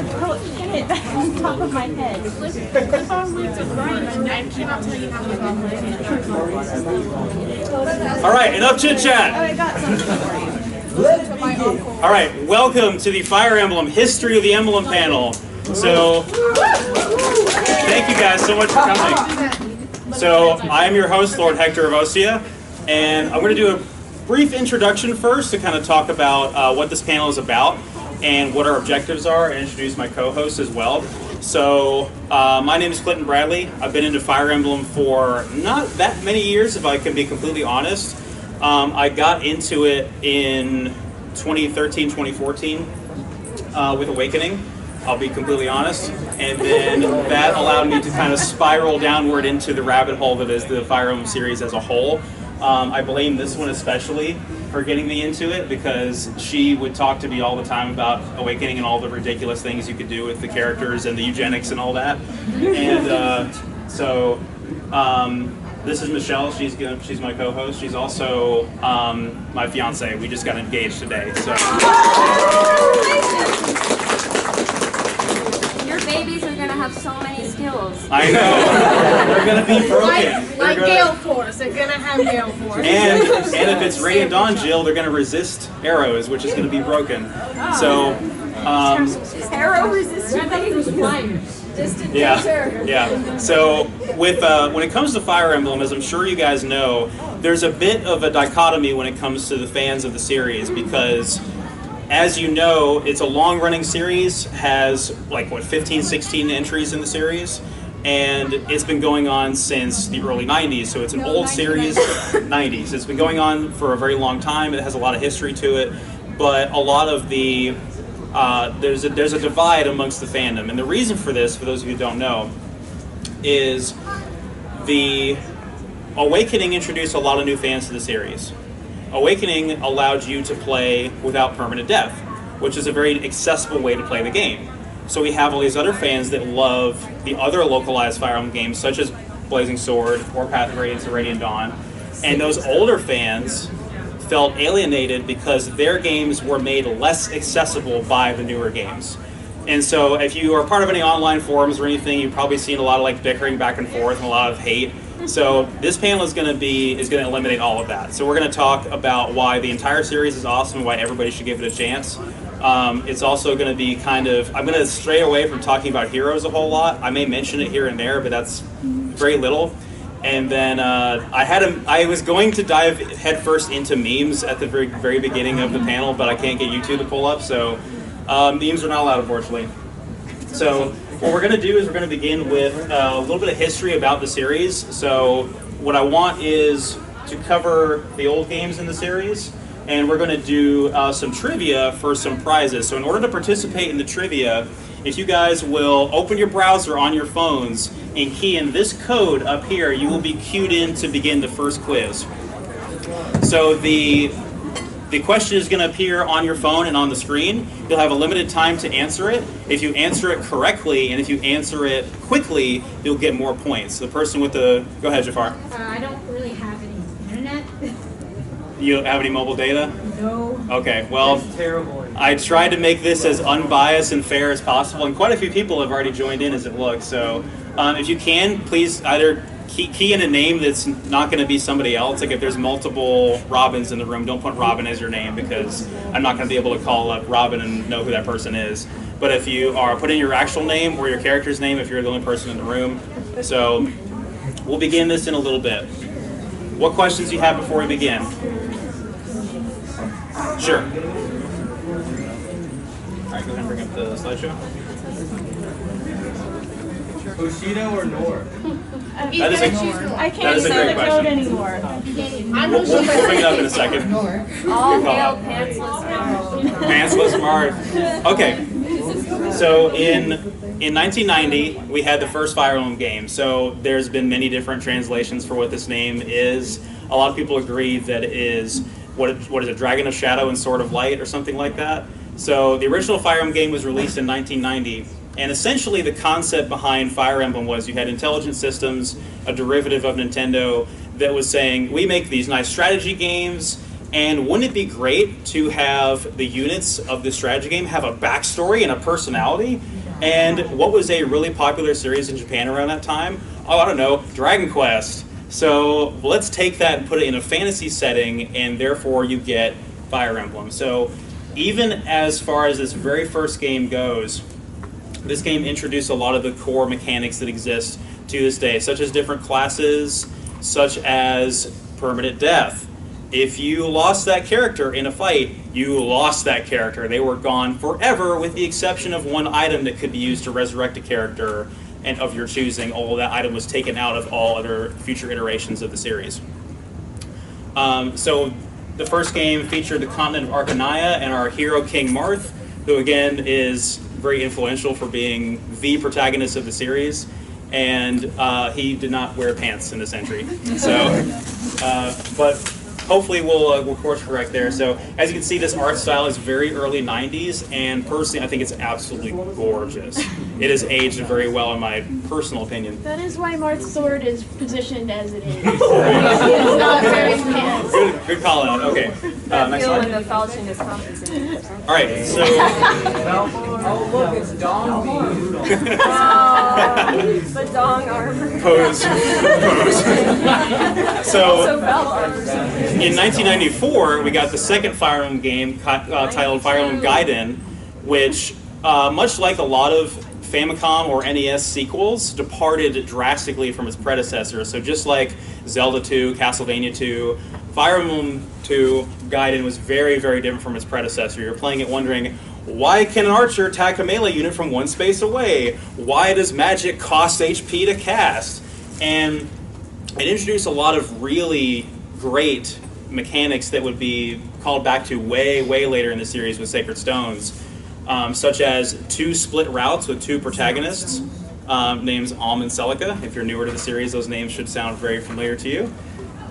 Oh, get it back on top of my head. All right, enough chit chat. Oh, I got something for you. All right, welcome to the Fire Emblem History of the Emblem panel. So, thank you guys so much for coming. So, I am your host, Lord Hector of Ostia, and I'm going to do a brief introduction first to kind of talk about what this panel is about and what our objectives are, and introduce my co-hosts as well. So, my name is Clinton Bradley. I've been into Fire Emblem for not that many years, if I can be completely honest. I got into it in 2013, 2014 with Awakening, I'll be completely honest. And then that allowed me to kind of spiral downward into the rabbit hole that is the Fire Emblem series as a whole. I blame this one especially for getting me into it, because she would talk to me all the time about Awakening and all the ridiculous things you could do with the characters and the eugenics and all that. And this is Michelle. She's my co-host. She's also my fiance. We just got engaged today. So. Your babies are gonna have so many skills. I know. They're gonna be broken. Like Gale Force. They're gonna have Gale Force. And if it's Radiant Dawn Jill, they're gonna resist arrows, which is gonna be broken. So. Arrow resistant. Yeah. So with when it comes to Fire Emblem, as I'm sure you guys know, there's a bit of a dichotomy when it comes to the fans of the series, because as you know, it's a long-running series, has like what 15, 16 entries in the series, and it's been going on since the early 90s. So it's an old series, 90s. It's been going on for a very long time. It has a lot of history to it, but a lot of the there's a divide amongst the fandom, and the reason for this, for those of you who don't know, is the Awakening introduced a lot of new fans to the series. Awakening allowed you to play without permanent death, which is a very accessible way to play the game. So we have all these other fans that love the other localized Fire Emblem games, such as Blazing Sword or Path of Radiance or Radiant Dawn, and those older fans felt alienated because their games were made less accessible by the newer games. And so if you are part of any online forums or anything, you've probably seen a lot of like bickering back and forth and a lot of hate. So this panel is going to eliminate all of that. So we're going to talk about why the entire series is awesome and why everybody should give it a chance. It's also going to be I'm going to stray away from talking about heroes a whole lot. I may mention it here and there, but that's very little. And then I was going to dive headfirst into memes at the very beginning of the panel, but I can't get you two to pull up, so memes are not allowed, unfortunately. So what we're going to do is we're going to begin with a little bit of history about the series. So what I want is to cover the old games in the series, and we're going to do some trivia for some prizes. So in order to participate in the trivia, if you guys will open your browser on your phones and key in this code up here, you will be cued in to begin the first quiz. So the question is going to appear on your phone and on the screen. You'll have a limited time to answer it. If you answer it correctly and if you answer it quickly, you'll get more points. The person with the... Go ahead, Jafar. I don't really have any internet. You don't have any mobile data? No. Okay, well, That's terrible. I tried to make this as unbiased and fair as possible, and quite a few people have already joined in as it looks. So if you can, please either key in a name that's not going to be somebody else. Like if there's multiple Robins in the room, don't put Robin as your name, because I'm not going to be able to call up Robin and know who that person is. But if you are, put in your actual name or your character's name if you're the only person in the room. So we'll begin this in a little bit. What questions do you have before we begin? Sure. All right, go ahead and bring up the slideshow. Bushido or Nor? That is a I can't see the code anymore. We'll bring it up in a second. All hail pantsless Marv. Pantsless Marv. Okay. So in 1990, we had the first Fire Emblem game. So there's been many different translations for what this name is. A lot of people agree that it is, what is it, Dragon of Shadow and Sword of Light or something like that. So the original Fire Emblem game was released in 1990. And essentially the concept behind Fire Emblem was you had Intelligent Systems, a derivative of Nintendo, that was saying, we make these nice strategy games, And wouldn't it be great to have the units of the strategy game have a backstory and a personality? And what was a really popular series in Japan around that time? Oh, I don't know, Dragon Quest. So let's take that and put it in a fantasy setting, and therefore you get Fire Emblem. So even as far as this very first game goes, this game introduced a lot of the core mechanics that exist to this day, such as different classes, such as permanent death. If you lost that character in a fight, you lost that character. They were gone forever, with the exception of one item that could be used to resurrect a character and of your choosing. All of that item was taken out of all other future iterations of the series. So the first game featured the continent of Arcanaya and our hero King Marth, who again is very influential for being the protagonist of the series. And he did not wear pants in this entry. So, but hopefully we'll course correct there. So as you can see, this art style is very early 90s, and personally I think it's absolutely gorgeous. It has aged very well in my personal opinion. That is why Marth's sword is positioned as it is. It's not wearing pants. Good call out. Okay. Next Feel when slide. the falchion is compensated. All right. So Oh, look, it's Dong Noodle. The dong armor. pose. So So bell armor. in 1994, we got the second Fire Emblem game titled Fire Emblem Gaiden, which, much like a lot of Famicom or NES sequels, departed drastically from its predecessor. So just like Zelda 2, Castlevania 2, Fire Emblem 2 Gaiden was very, very different from its predecessor. You're playing it wondering, why can an archer attack a melee unit from one space away? Why does magic cost HP to cast? And it introduced a lot of really great mechanics that would be called back to way, way later in the series with Sacred Stones, such as 2 split routes with 2 protagonists, names Alm and Celica. If you're newer to the series, those names should sound very familiar to you.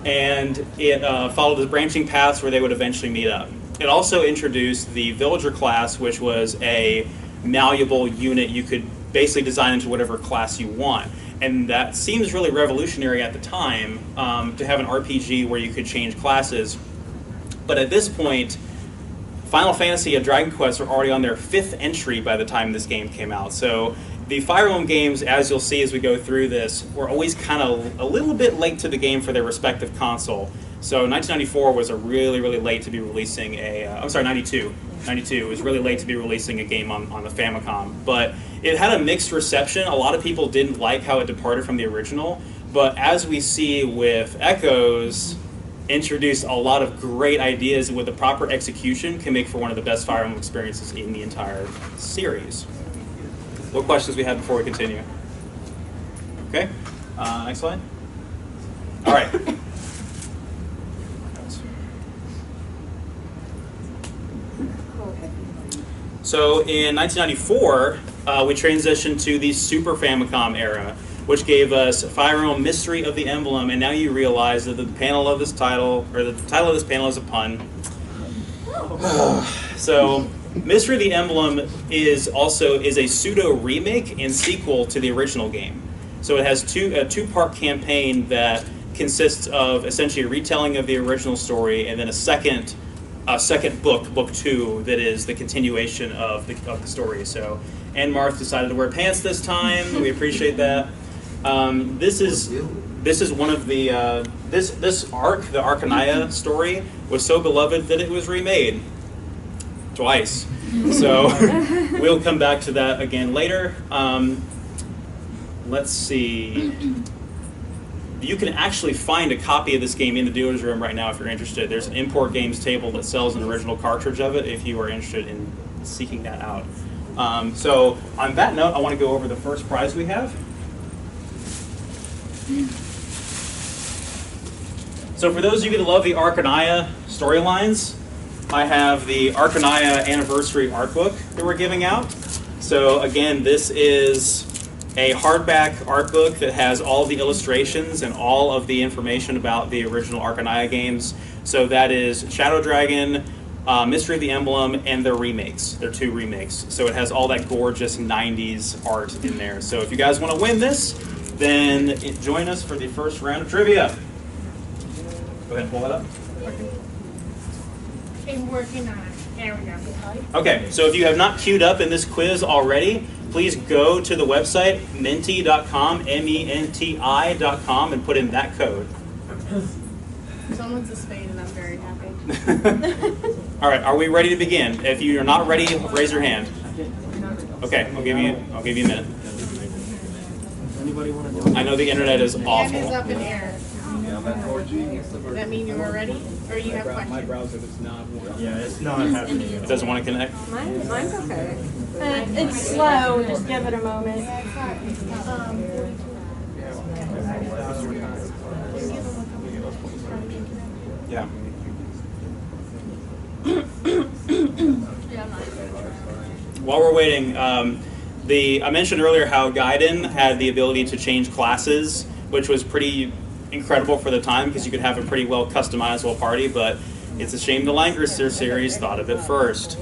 And it followed the branching paths where they would eventually meet up. It also introduced the Villager class, which was a malleable unit you could basically design into whatever class you want. And that seems really revolutionary at the time, to have an RPG where you could change classes. But at this point, Final Fantasy and Dragon Quest were already on their 5th entry by the time this game came out. So the Fire Emblem games, as you'll see as we go through this, were always kind of a little bit late to the game for their respective console. So 1994 was a really, really late to be releasing a, I'm sorry, 92. 92 was really late to be releasing a game on the Famicom. But it had a mixed reception. A lot of people didn't like how it departed from the original. But as we see with Echoes, introduced a lot of great ideas with the proper execution can make for one of the best Fire Emblem experiences in the entire series. What questions we have before we continue? Okay, next slide. All right. So in 1994, we transitioned to the Super Famicom era, which gave us Fire Emblem Mystery of the Emblem, and now you realize that the panel of this title, or the title of this panel is a pun. So Mystery of the Emblem is a pseudo remake and sequel to the original game. So it has a two-part campaign that consists of essentially a retelling of the original story, and then a second book, book 2, that is the continuation of the story. So Anne Marth decided to wear pants this time. We appreciate that. This is one of the this arc, the Arcanaya story, was so beloved that it was remade twice. So we'll come back to that again later. Let's see. You can actually find a copy of this game in the dealer's room right now if you're interested. There's an import games table that sells an original cartridge of it if you are interested in seeking that out. So on that note, I want to go over the first prize we have. So for those of you that love the Arcanaya storylines, I have the Arcanaya Anniversary Art Book that we're giving out. So again, this is a hardback art book that has all the illustrations and all of the information about the original Arcanaya games. So that is Shadow Dragon, Mystery of the Emblem, and their remakes. They're 2 remakes. So it has all that gorgeous 90s art in there. So if you guys want to win this, then join us for the first round of trivia. Go ahead and pull that up. been working on it. There we go. Okay, so if you have not queued up in this quiz already, please go to the website menti.com, menti.com, and put in that code. Someone's a spade, and I'm very happy. All right, are we ready to begin? If you are not ready, raise your hand. Okay, I'll give you a minute. I know the internet is Hand is awful. up in air. Does that mean you are ready, or you have questions? My browser does not work. Yeah, it's not happening. It doesn't want to connect. Mine's okay. It's slow. Just give it a moment. Yeah. While we're waiting, I mentioned earlier how Gaiden had the ability to change classes, which was pretty incredible for the time because you could have a pretty well customizable party, but it's a shame the Langrisser series thought of it first.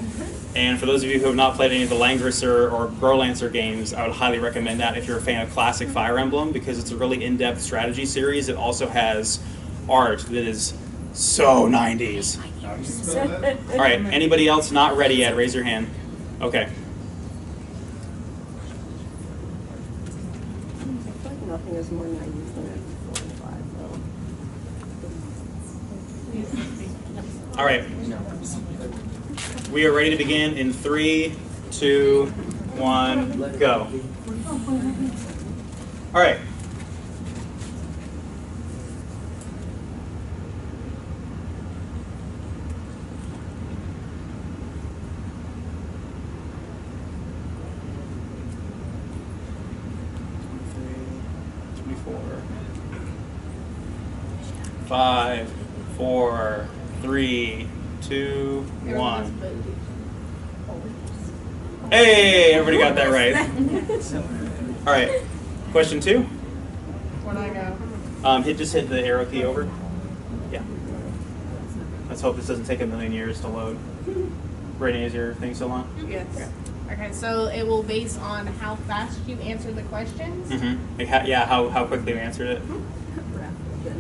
And for those of you who have not played any of the Langrisser or Growlancer games, I would highly recommend that if you're a fan of classic Fire Emblem, because it's a really in-depth strategy series. It also has art that is so 90s. All right, anybody else not ready yet? Raise your hand. Okay. Nothing is more 90s than 45, All right. We are ready to begin in 3, 2, 1, go. All right. Five, 4, 3, 2, 1. Hey, everybody got that right. All right, question 2. Where'd I go? Just hit the arrow key over. Yeah. Let's hope this doesn't take a million years to load. Brittany, is your thing still on? Yes. Okay, so it will base on how fast you answer the questions. Mm-hmm. Yeah, how quickly we answered it.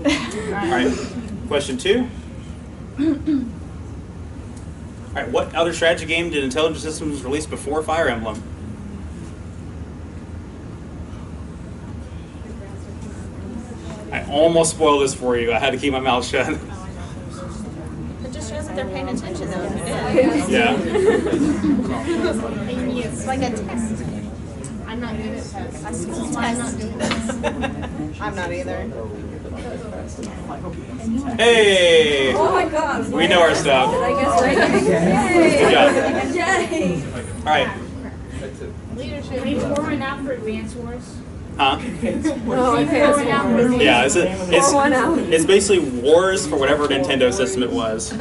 All right, question 2. All right, what other strategy game did Intelligent Systems release before Fire Emblem? I almost spoiled this for you. I had to keep my mouth shut. It just shows that they're paying attention though if you did. Yeah. It's like a test. I'm not good at tests. That's why I'm not doing this. I'm not either. Hey! Oh my god. We know our stuff. Did I guess right? Good job. Yay! All right. Leadership. Are you pouring out for Advance Wars? Huh? Oh, okay. Yeah, it's basically Wars for whatever Nintendo system it was.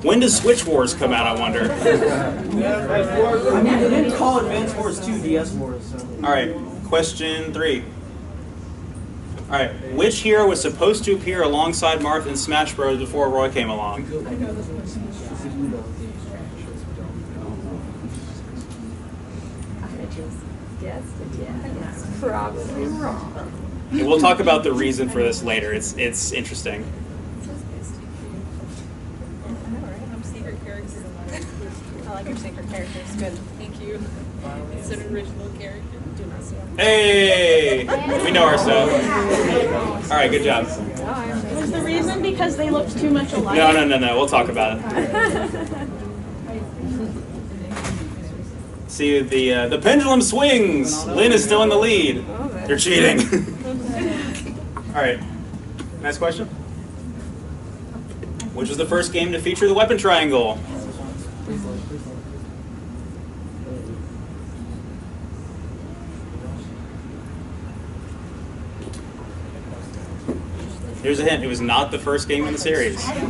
When does Switch Wars come out, I wonder? I mean, they didn't call Advance Wars 2 DS Wars. So. All right, question 3. All right, which hero was supposed to appear alongside Marth in Smash Bros. Before Roy came along? Probably wrong. And we'll talk about the reason for this later. It's interesting. I'm secret character. I like your secret characters. Good. Thank you. It's an original character. Do not say. Hey, we know our stuff. All right, good job. Was the reason because they looked too much alike? No. We'll talk about it. See, the pendulum swings. Lynn is still in the lead. You're cheating. All right. Next question. Which was the first game to feature the weapon triangle? Here's a hint. It was not the first game in the series. Paper,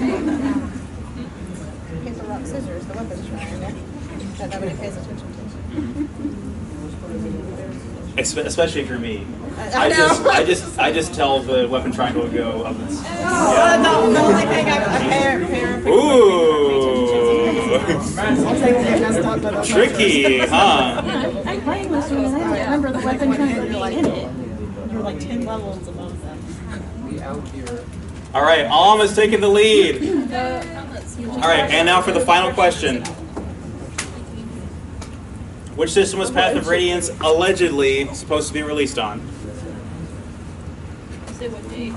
rock, scissors, the weapons triangle. That nobody pays attention to. Especially for me. I know. I just tell the weapon triangle to go up. The only thing I pair. Ooh. Tricky, huh? I'm playing this one and I don't remember the weapon triangle being in it. You're like 10 levels above them. We out here. All right, Alm is taking the lead. All right, and now for the final question. Which system was Path of Radiance allegedly supposed to be released on? Say what date?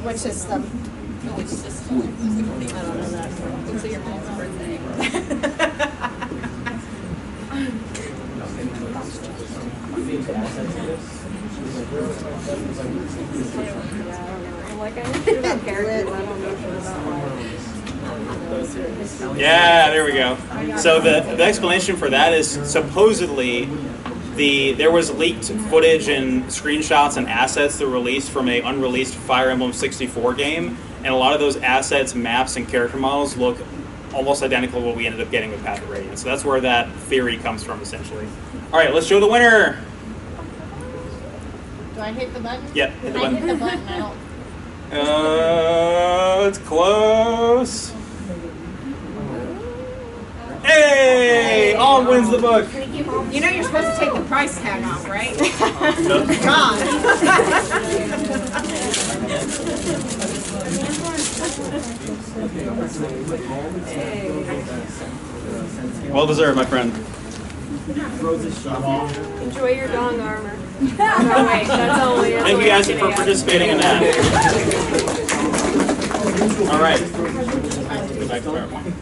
What system? No, which system? I don't know that. Looks like your mom's birthday. Yeah, there we go. So the explanation for that is supposedly there was leaked footage and screenshots and assets that were released from a unreleased Fire Emblem 64 game, and a lot of those assets, maps, and character models look almost identical to what we ended up getting with Path of Radiance. So that's where that theory comes from, essentially. All right, let's show the winner. Do I hit the button? Yep, hit the I button. hit the button. I don't. It's close. Hey! On wins the book. You know you're supposed to take the price tag off, right? Well deserved, my friend. Enjoy your dong armor. Oh wait, that's only. Thank you guys for participating in that. All right. Go back to PowerPoint.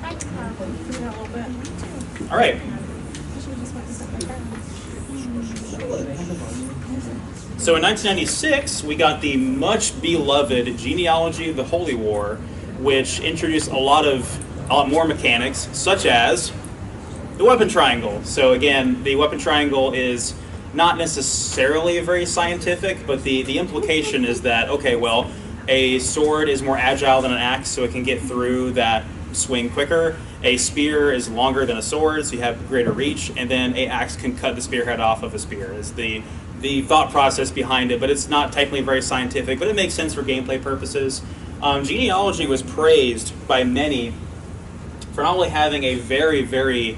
All right. So in 1996, we got the much beloved Genealogy of the Holy War, which introduced a lot more mechanics, such as the weapon triangle. So again, the weapon triangle is not necessarily very scientific, but the implication is that, okay, well, a sword is more agile than an axe, so it can get through that swing quicker. A spear is longer than a sword, so you have greater reach, and then an axe can cut the spearhead off of a spear. Is the thought process behind it, but it's not technically very scientific, but it makes sense for gameplay purposes. Genealogy was praised by many for not only having a very, very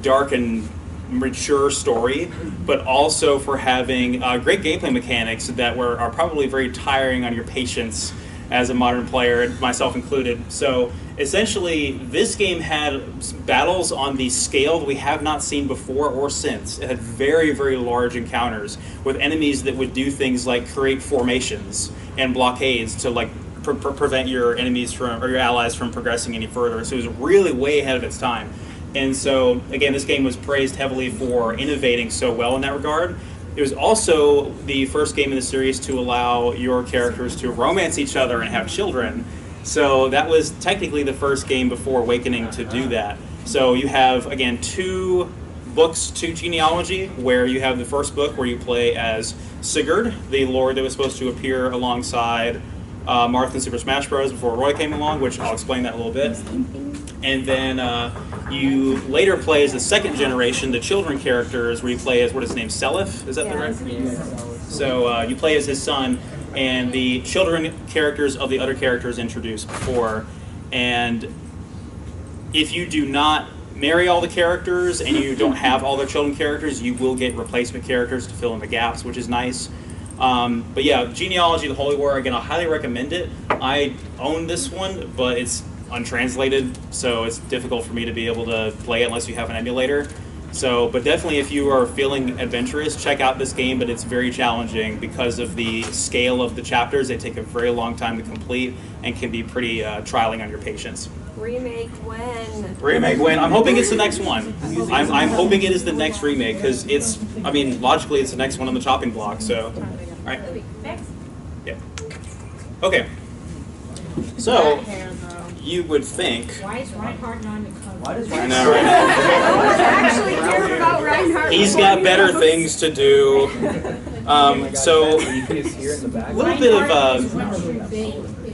dark and mature story, but also for having great gameplay mechanics that are probably very tiring on your patience as a modern player, myself included. So essentially, this game had battles on the scale that we have not seen before or since. It had very, very large encounters with enemies that would do things like create formations and blockades to like prevent your enemies from or your allies from progressing any further. So it was really way ahead of its time. And so again, this game was praised heavily for innovating so well in that regard. It was also the first game in the series to allow your characters to romance each other and have children. So that was technically the first game before Awakening to do that. So you have, again, 2 books to Genealogy, where you have the first book where you play as Sigurd, the lord that was supposed to appear alongside Marth in Super Smash Bros. Before Roy came along, which I'll explain that in a little bit. And then you later play as the second generation, the children characters, where you play as, what is his name, Seliph? Is that the right? So you play as his son, and the children characters of the other characters introduced before. And if you do not marry all the characters and you don't have all their children characters, you will get replacement characters to fill in the gaps, which is nice. But yeah, Genealogy of the Holy War, again, I'll highly recommend it. I own this one, but it's untranslated, so it's difficult for me to be able to play it unless you have an emulator. So, but definitely if you are feeling adventurous, check out this game, but it's very challenging because of the scale of the chapters. They take a very long time to complete and can be pretty trialing on your patience. Remake when? Remake when? I'm hoping it's the next one. I'm hoping it is the next remake, because it's, I mean, logically it's the next one on the chopping block, so. Alright. Yeah. Okay. So, you would think. Why is Reinhardt not in the cover? I know, right? Actually care about Reinhardt. He's got better things to do. So,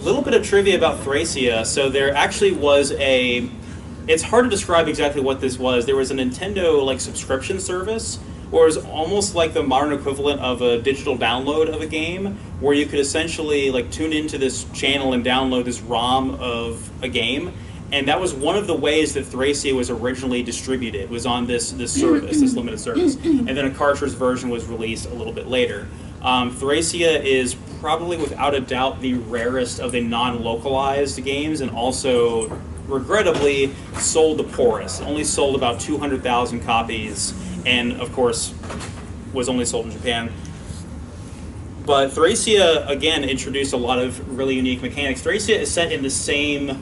little bit of trivia about Thracia. So there actually was it's hard to describe exactly what this was. There was a Nintendo like subscription service, or it was almost like the modern equivalent of a digital download of a game, where you could essentially like tune into this channel and download this ROM of a game. And that was one of the ways that Thracia was originally distributed, was on this service, this limited service. And then a cartridge version was released a little bit later. Thracia is probably without a doubt the rarest of the non-localized games, and also regrettably sold the poorest. Only sold about 200,000 copies, and of course was only sold in Japan. But Thracia, again, introduced a lot of really unique mechanics. Thracia is set in the same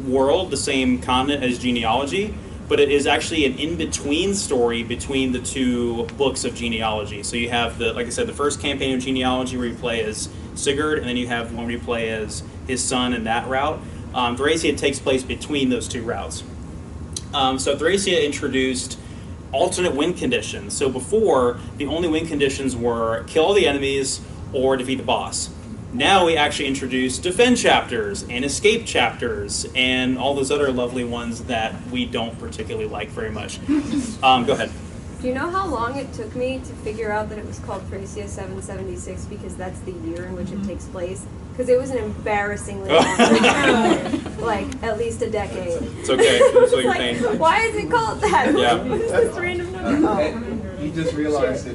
world, the same continent as Genealogy, but it is actually an in-between story between the two books of Genealogy. So you have, like I said, the first campaign of Genealogy where you play as Sigurd, and then you have one where you play as his son in that route. Thracia takes place between those two routes. So Thracia introduced alternate win conditions. So before, the only win conditions were kill all the enemies or defeat the boss. Now we actually introduce defend chapters and escape chapters and all those other lovely ones that we don't particularly like very much. Go ahead. Do you know how long it took me to figure out that it was called Thracia 776 because that's the year in which it takes place? Because it was an embarrassingly long time, like at least a decade. It's okay. That's what you're Like, paying. why is it called that? Yeah. What is this random number? You just realized it.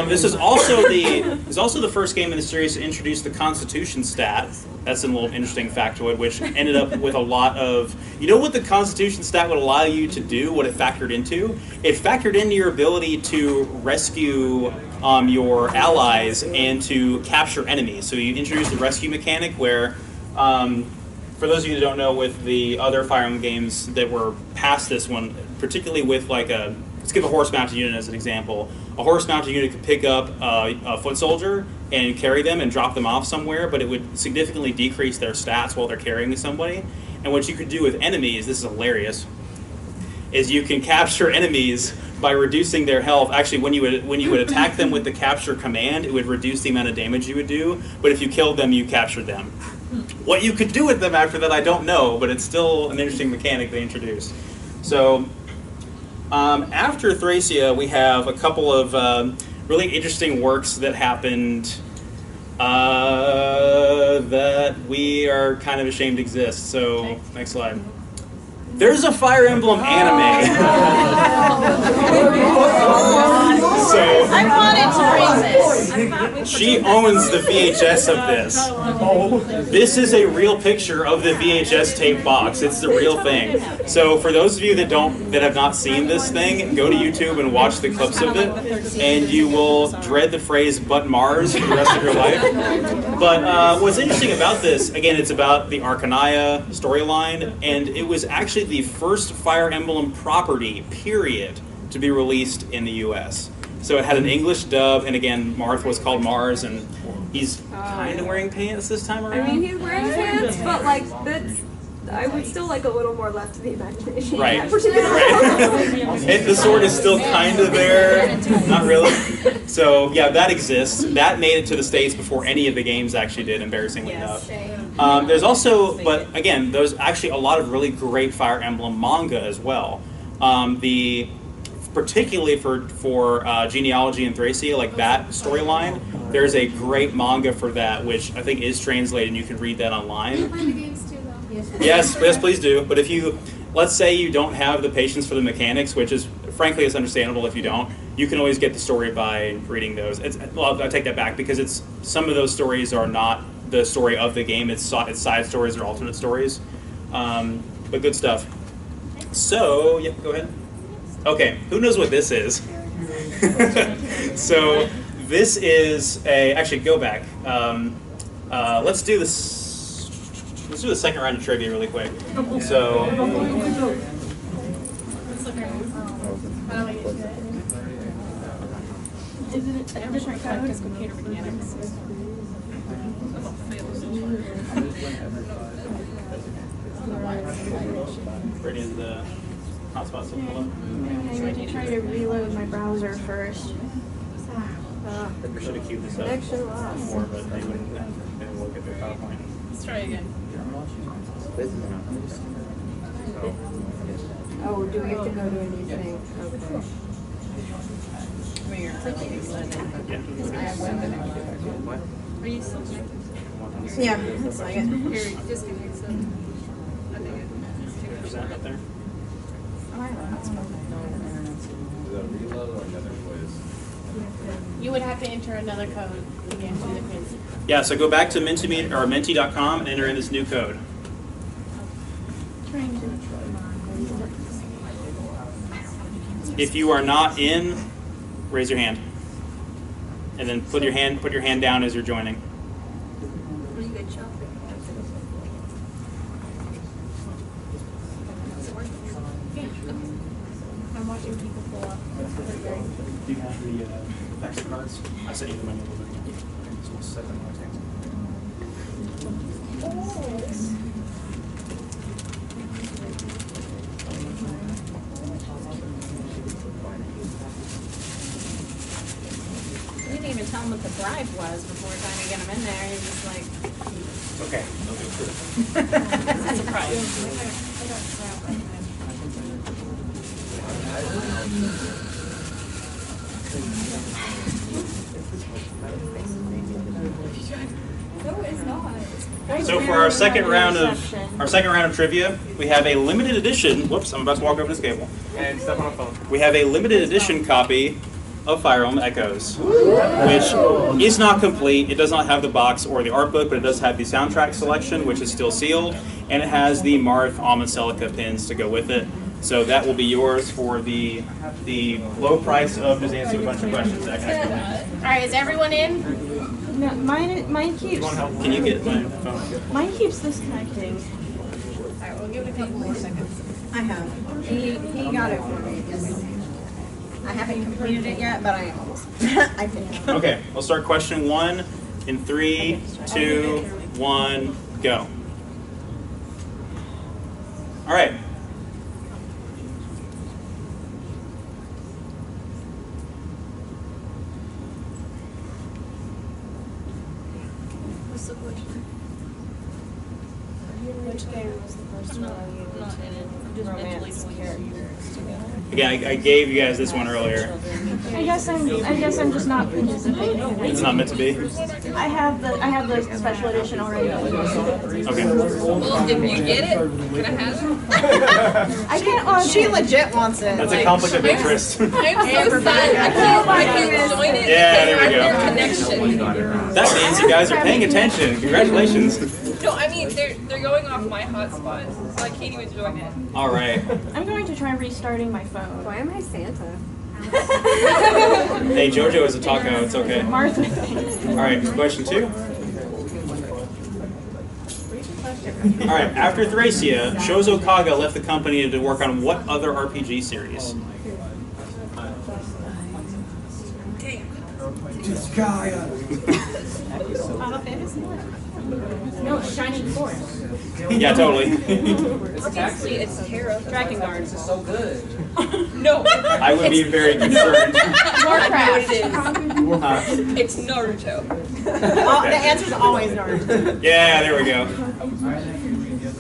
This is also the first game in the series to introduce the Constitution stat. That's a little interesting factoid, which ended up with a lot of... You know what the Constitution stat would allow you to do, what it factored into? It factored into your ability to rescue your allies and to capture enemies. So you introduced the rescue mechanic where, for those of you that don't know, with the other Fire Emblem games that were past this one, particularly with like let's give a horse-mounted unit as an example. A horse-mounted unit could pick up a foot soldier and carry them and drop them off somewhere, but it would significantly decrease their stats while they're carrying somebody. And what you could do with enemies, this is hilarious, is you can capture enemies by reducing their health. Actually, when you would attack them with the capture command, it would reduce the amount of damage you would do, but if you killed them, you captured them. What you could do with them after that, I don't know, but it's still an interesting mechanic they introduced. So, after Thracia, we have a couple of really interesting works that happened that we are kind of ashamed exist. So, next slide. There's a Fire Emblem anime. So I wanted to raise it. she owns the VHS of this. This is a real picture of the VHS tape box. It's the real thing. So for those of you that have not seen this thing, go to YouTube and watch the clips of it, and you will dread the phrase "but Mars" for the rest of your life. But what's interesting about this, again, it's about the Arcanaya storyline, and it was actually the first Fire Emblem property, period, to be released in the US. So it had an English dub, and again, Marth was called Mars, and he's kind of wearing pants this time around. I mean, he's wearing pants, but like that's. I would still like a little more left to the imagination. Right. In that particular And the sword is still kind of there, not really. So yeah, that exists. That made it to the States before any of the games actually did, embarrassingly enough. There's also, but again, there's actually a lot of really great Fire Emblem manga as well. Particularly for Genealogy and Thracia, like that storyline, there's a great manga for that, which I think is translated, and you can read that online. Yes, please do. But if you, let's say you don't have the patience for the mechanics, which is, frankly, it's understandable if you don't, you can always get the story by reading those. Well, I take that back, because some of those stories are not the story of the game. It's side stories or alternate stories. But good stuff. So, yeah, go ahead. Okay, who knows what this is? So, this is actually, go back. Let's do this. Let's do the second round of trivia really quick. So, Isn't it a different code? Computer mechanics. Brittany, is the hotspot still pulled up? I need to try to reload my browser first. I should have queued this up Connection lost. more, but they wouldn't look at their PowerPoint. Let's try again. Oh, do we have to go to a new thing? Okay. When you're clicking, it's like Are you still connected? Yeah, that's like it. Here, just give me some. I think Present up there. You would have to enter another code to get into the quiz. Yeah, so go back to menti.com and enter in this new code. If you are not in, raise your hand. And then put your hand down as you're joining. Pretty good job. I'm watching people pull up. Do you have the fax cards? I sent you the menu a little bit ago. So we'll set them on the table. You didn't even tell them what the bribe was before trying to get them in there. You're just like, Okay. That's a surprise. No, it's not. So for our second round of trivia, we have a limited edition. Whoops, I'm about to walk over this cable. And step on a phone. We have a limited edition copy of Fire Emblem Echoes, which is not complete. It does not have the box or the art book, but it does have the soundtrack selection, which is still sealed, and it has the Marth Almond Celica pins to go with it. So that will be yours for the low price of just answering a bunch of questions. all right, is everyone in? No, mine keeps. Can you get my phone? Mine keeps disconnecting. All right, we'll give it a couple more seconds. I have. He got it for me. I haven't completed it yet, but I am almost. I think. Okay, we'll start question 1 in 3, 2, 1, go. All right. What's the question? Which game was the first one? Not in it. I'm just mentally pulling characters together. Again, I gave you guys this one earlier. I guess I'm just not participating. It's not meant to be. I have the special edition already. Okay. Well, if you get it, can I have it? I can't. She legit wants it. That's a conflict of interest. I'm so sad. I can't join it Yeah, there we because go. I'm their connection. That means you guys are paying attention. Congratulations. No, I mean they're going off my hotspot, so I can't even join it. All right. I'm going to try restarting my phone. Why am I Santa? Hey, JoJo is a taco. It's okay. Martha. All right, question 2. All right, after Thracia, Shozo Kaga left the company to work on what other RPG series? Final Fantasy? No, Shining Force. Yeah, totally. Obviously, it's Terra. Dragon Guard. This is so good. No. I would be very concerned. Warcraft. Huh? It's Naruto. The answer's always Naruto. Yeah, there we go.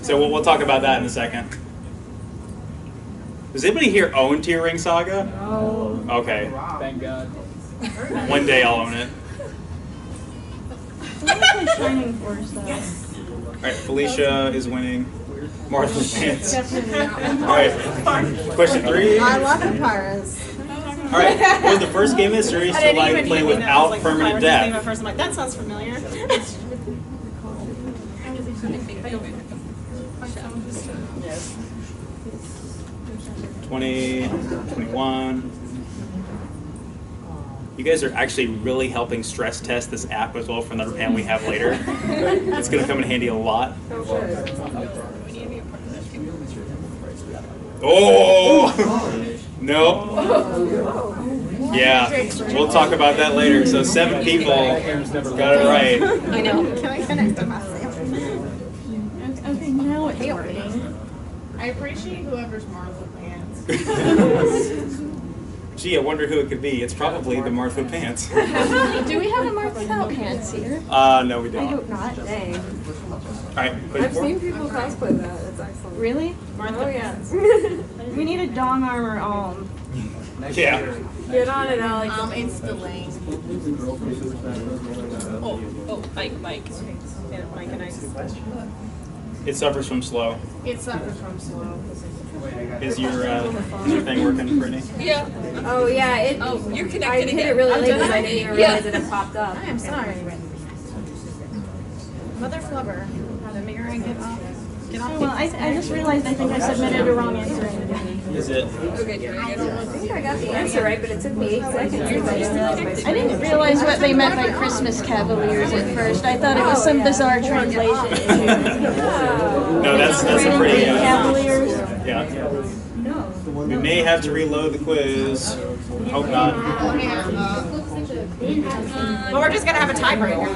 So we'll talk about that in a second. Does anybody here own Tear Ring Saga? No. Okay. Thank God. One day I'll own it. I'm gonna play Shining Force though. All right, Felicia is winning. Martha's pants. Definitely not. All right, question 3. I love Empires. All right, what was the first game in the series to like play without permanent death? First, I'm like, that sounds familiar. 20, 21. You guys are actually really helping stress test this app as well for another panel we have later. It's going to come in handy a lot. Oh! No. Yeah, we'll talk about that later. So 7 people got it right. I know. Can I connect to myself? Okay, now it's working. I appreciate whoever's Martha Pants. Gee, I wonder who it could be. It's probably the Martha Pants. Do we have a Martha without pants here? No, we I don't. hope not. Dang. All right, question I've 4. seen people cosplay that. That's excellent. Really? Oh yeah. We need a dong armor Yeah. Get on it, Alex. It's delaying. Oh, Mike. Yeah, Mike and I. It suffers from slow. It suffers from slow. Is your thing working, Brittany? Yeah. Oh yeah, it. Oh, you're I connected hit again. it really Oh, late did because I? I didn't even Yeah. realize that it popped up. I am sorry. Mother Flubber. How the mirror I get off? Get off. Well, I just realized I think I submitted a wrong answer in the beginning. Is it? Okay, I think I got the answer right, but it took me 8 seconds because I just realized my I didn't realize what they meant by Christmas Cavaliers at first. I thought it was some bizarre translation issue. No, that's a pretty. Cavaliers. Yeah. We may have to reload the quiz. Hope not. Well, we're just gonna have a tiebreaker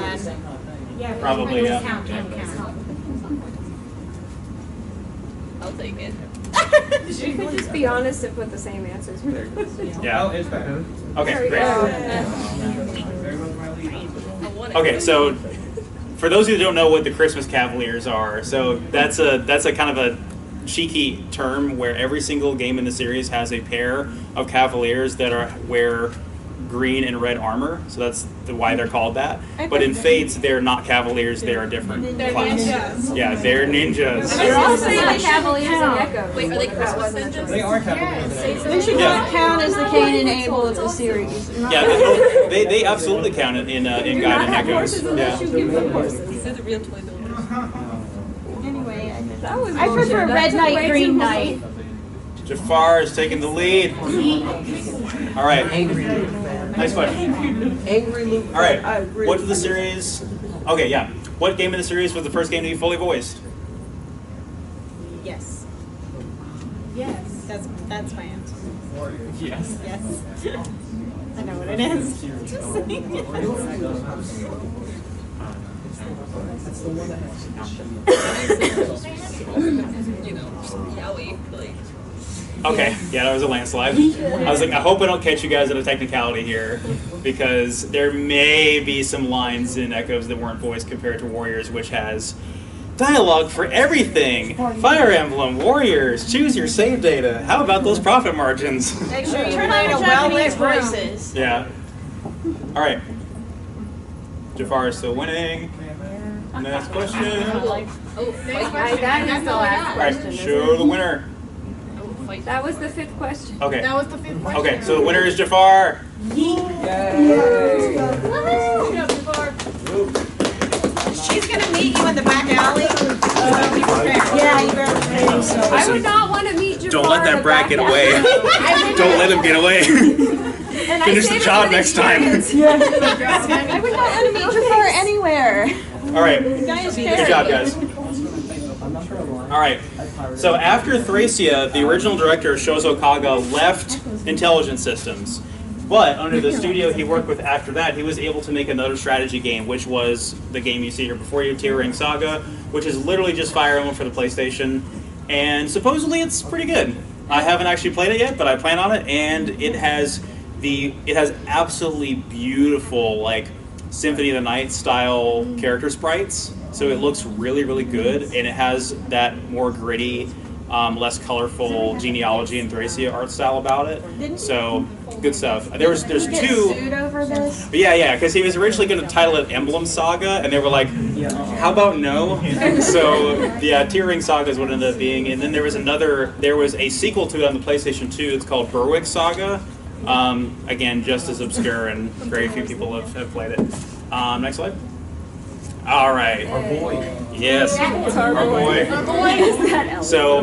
then. Probably, yeah. I'll take it. You could just be honest and put the same answers. Yeah. it's back. Okay, great. I won it. Okay, so for those who don't know what the Christmas Cavaliers are, so that's a kind of a cheeky term where every single game in the series has a pair of Cavaliers that wear green and red armor, so that's why they're called that. But in Fates, they're not Cavaliers; they're a different class. ninjas. Yeah, they're ninjas. They're also like Cavaliers and Echoes. Wait, are they That Christmas wasn't ninjas? They are Cavaliers. They should not count as the Cain and Abel of the series. Yeah, they absolutely count it in Guide and Echoes. Yeah. These are the real toy builders. Anyway, That was I bullshit. prefer That Red took Knight, way Green too Knight. Jafar is taking the lead. All right. Angry Luke. Nice question. Angry Luke. All right. What of the series? Okay, yeah. What game in the series was the first game to be fully voiced? Yes. Yes. That's my answer. Yes. Yes. I know what it is. Just saying yes. You know, Yowie, like. Okay, yeah, that was a landslide. I was like, I hope I don't catch you guys at a technicality here, because there may be some lines in Echoes that weren't voiced compared to Warriors, which has dialogue for everything. Fire Emblem, Warriors, choose your save data. How about those profit margins? Make sure you Turn find on a Japanese well-lit room. voices. Yeah. All right. Jafar is still winning. Next question. Oh, fight. That is the last All right, question. show the winner. Oh, fight. That was the 5th question. Okay. That was the 5th question. Okay, so the winner is Jafar. Yay! She's gonna meet you in the back alley. Be prepared. Yeah, you better pay so. I would not want to meet Jafar. Don't let in that the bracket back away. alley. Don't let him get away. And I Finish say the this job with next time. experience. I would not let him meet Jafar anywhere. All right. The guy is Good job, scary. guys. All right. So after Thracia, the original director Shozo Kaga left Intelligent Systems, but under the studio he worked with after that, he was able to make another strategy game, which was the game you see here before you, Tearing Saga, which is literally just Fire Emblem for the PlayStation, and supposedly it's pretty good. I haven't actually played it yet, but I plan on it, and it has absolutely beautiful, like, Symphony of the Night style character sprites. So it looks really, really good, and it has that more gritty, less colorful genealogy and Thracia art style about it. So good stuff. There's Get two. sued over this. But yeah, because he was originally going to title it Emblem Saga, and they were like, "How about no?" So yeah, Tearing Saga is what it ended up being, and then there was a sequel to it on the PlayStation 2. It's called Berwick Saga. Again, just as obscure, and very few people have played it. Next slide. All right. Our boy. Yes, our boy. So,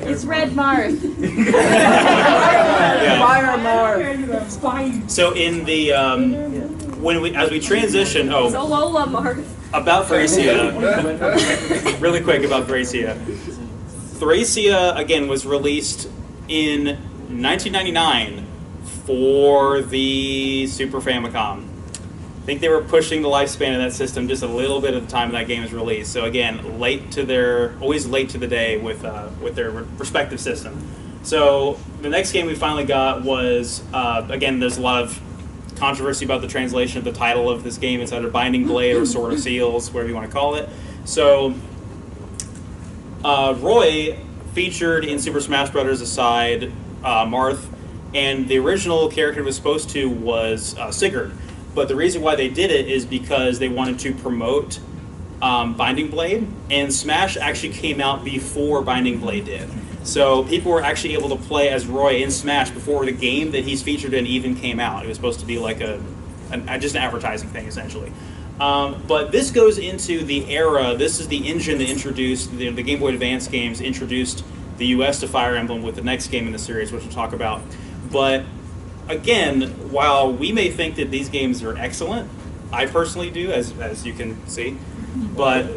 It's Red Marth. yeah. Fire Mark. So in the as we transition, Lola Marth. about Thracia, really quick about Thracia. Thracia again was released in 1999 for the Super Famicom. I think they were pushing the lifespan of that system just a little bit at the time that game was released. So again, always late to the day with their respective system. So the next game we finally got was, again, there's a lot of controversy about the translation of the title of this game. It's either Binding Blade or Sword of Seals, whatever you want to call it. So Roy featured in Super Smash Bros. Aside Marth, and the original character was supposed to was Sigurd. But the reason why they did it is because they wanted to promote Binding Blade, and Smash actually came out before Binding Blade did. So people were actually able to play as Roy in Smash before the game that he's featured in even came out. It was supposed to be like just an advertising thing, essentially. But this goes into the era, this is the engine that introduced, the Game Boy Advance games introduced the US to Fire Emblem with the next game in the series, which we'll talk about. But again, while we may think that these games are excellent, I personally do, as you can see, but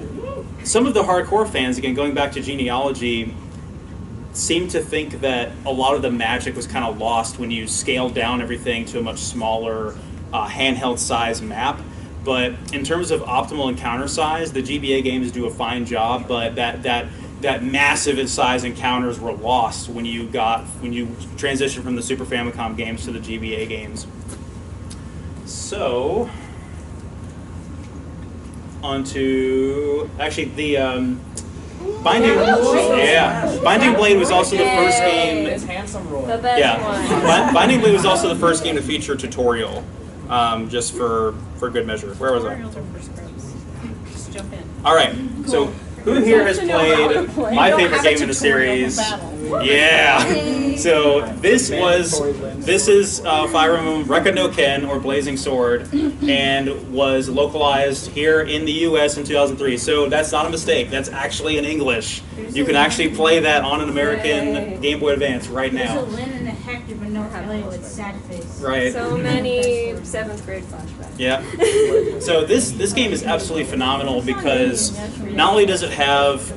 some of the hardcore fans, again, going back to genealogy, seem to think that a lot of the magic was kind of lost when you scaled down everything to a much smaller handheld size map. But in terms of optimal encounter size, the GBA games do a fine job, but that massive in size encounters were lost when you transitioned from the Super Famicom games to the GBA games. So, onto actually the Binding Blade was also the first game. It's handsome Roy. The best one. Binding Blade was also the first game to feature a tutorial, just for good measure. Where was I? Just jump in. All right, so who here has played my favorite game in the series? Yeah. So this is Fire Emblem Rekka no Ken, or Blazing Sword, and was localized here in the U.S. in 2003. So that's not a mistake. That's actually in English. You can actually play that on an American Game Boy Advance right now. There's a Lynn and a Hector, but no Ellie with sad face. Right. So many 7th grade flashbacks. Yeah. So this game is absolutely phenomenal because not only does it have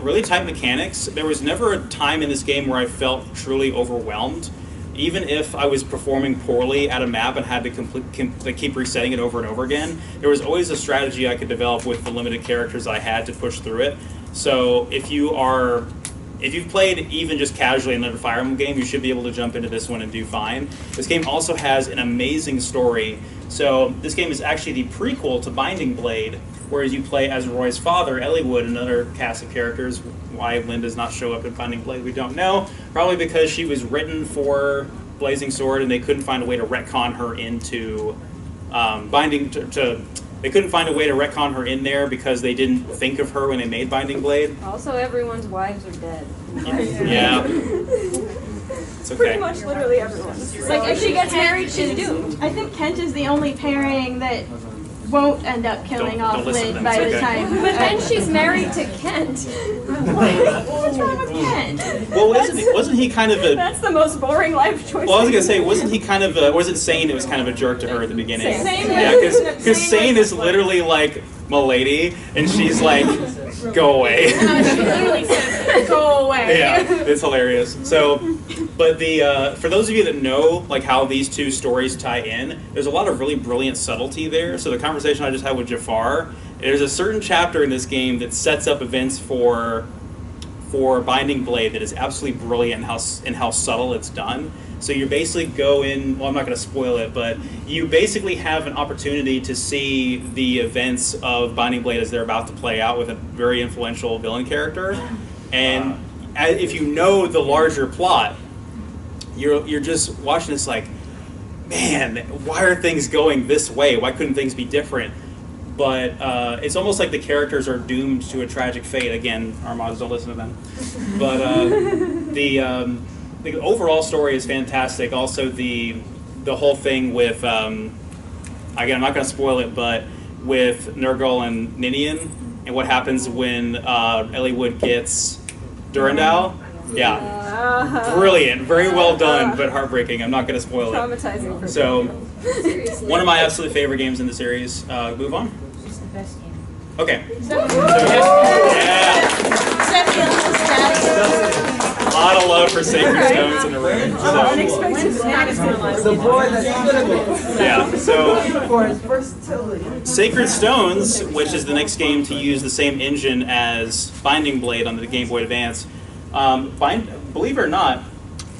really tight mechanics, there was never a time in this game where I felt truly overwhelmed. Even if I was performing poorly at a map and had to keep resetting it over and over again, there was always a strategy I could develop with the limited characters I had to push through it. So if you've played even just casually another Fire Emblem game, you should be able to jump into this one and do fine. This game also has an amazing story. So this game is actually the prequel to Binding Blade, whereas you play as Roy's father, Eliwood, and another cast of characters. Why Lynn does not show up in Binding Blade, we don't know. Probably because she was written for Blazing Sword and they couldn't find a way to retcon her into they couldn't find a way to retcon her in there because they didn't think of her when they made Binding Blade. Also, everyone's wives are dead. Yeah. It's okay. Pretty much literally everyone. Like, if she gets married, she's doomed. I think Kent is the only pairing that won't end up killing Don't off listen to Lynn them, by it's the okay. time. But then she's married to Kent. What's wrong with Kent? Well, wasn't he kind of a... That's the most boring life choice. Well, I was going to say, wasn't he kind of a... Wasn't Sane, it was kind of a jerk to her at the beginning. Sane. Yeah, because Sane is literally like, "M'lady," and she's like, "Go away." She literally says, "Go away." Yeah, it's hilarious. So, but for those of you that know like how these two stories tie in, there's a lot of really brilliant subtlety there. So the conversation I just had with Jafar, there's a certain chapter in this game that sets up events for Binding Blade that is absolutely brilliant in how subtle it's done. So you basically go in, well, I'm not going to spoil it, but you basically have an opportunity to see the events of Binding Blade as they're about to play out with a very influential villain character. And if you know the larger plot, you're just watching this like, man, why are things going this way? Why couldn't things be different? But it's almost like the characters are doomed to a tragic fate. Again, Armadas, don't listen to them. But the overall story is fantastic. Also, the whole thing with, again, I'm not going to spoil it, but with Nurgle and Ninian, and what happens when Eliwood gets Durandal. Yeah, brilliant, very well done, but heartbreaking. I'm not going to spoil it. Traumatizing for So, Seriously. one of my absolute favorite games in the series. Move on. It's the best game. Okay. So, Yeah. status. A lot of love for Sacred Stones in the room. So, Unexpected status. The boy that's yeah, so for his versatility. Sacred Stones, which is the next game to use the same engine as Binding Blade on the Game Boy Advance, believe it or not,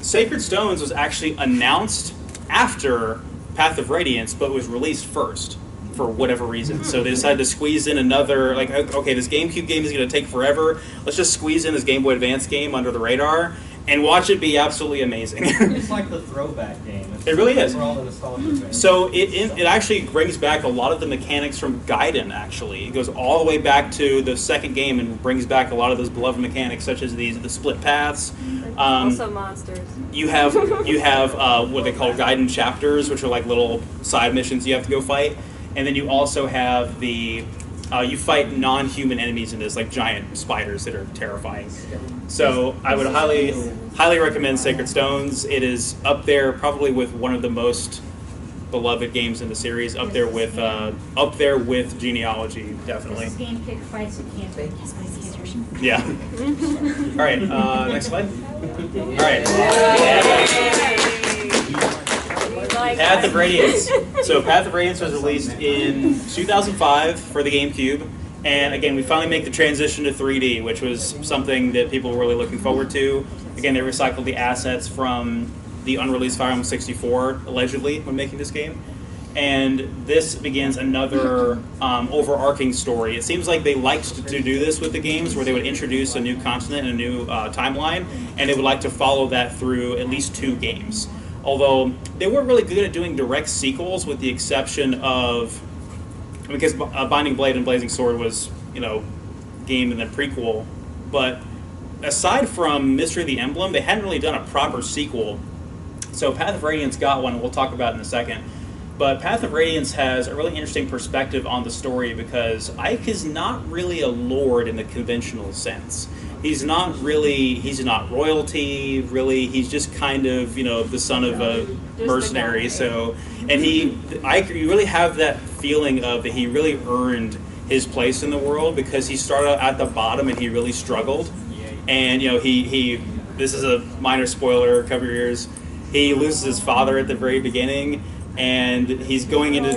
Sacred Stones was actually announced after Path of Radiance, but was released first for whatever reason. So they decided to squeeze in another, like, okay, this GameCube game is going to take forever. Let's just squeeze in this Game Boy Advance game under the radar and watch it be absolutely amazing. It's like the throwback game. It really is. For all the nostalgia fans. So it actually brings back a lot of the mechanics from Gaiden, actually. It goes all the way back to the second game and brings back a lot of those beloved mechanics, such as the split paths. Also monsters. You have what they call Gaiden chapters, which are like little side missions you have to go fight. And then you also have the you fight non-human enemies in this, like giant spiders that are terrifying. So I would highly recommend Sacred Stones. It is up there probably with one of the most beloved games in the series. Up there with Genealogy, definitely. This game pick fights you can't pick. Yeah. All right. Next slide. All right. Path of Radiance. So Path of Radiance was released in 2005 for the GameCube. And again, we finally make the transition to 3D, which was something that people were really looking forward to. Again, they recycled the assets from the unreleased Fire Emblem 64, allegedly, when making this game. And this begins another overarching story. It seems like they liked to do this with the games, where they would introduce a new continent and a new timeline, and they would like to follow that through at least 2 games. Although they weren't really good at doing direct sequels, with the exception of, because Binding Blade and Blazing Sword was, game and then prequel. But aside from Mystery of the Emblem, they hadn't really done a proper sequel. So Path of Radiance got one, and we'll talk about it in a second. But Path of Radiance has a really interesting perspective on the story, because Ike is not really a lord in the conventional sense. He's not royalty, really. He's just kind of, the son of a mercenary. So, and you really have that feeling of that he really earned his place in the world, because he started out at the bottom and he really struggled. And, this is a minor spoiler, cover your ears. He loses his father at the very beginning, and he's going into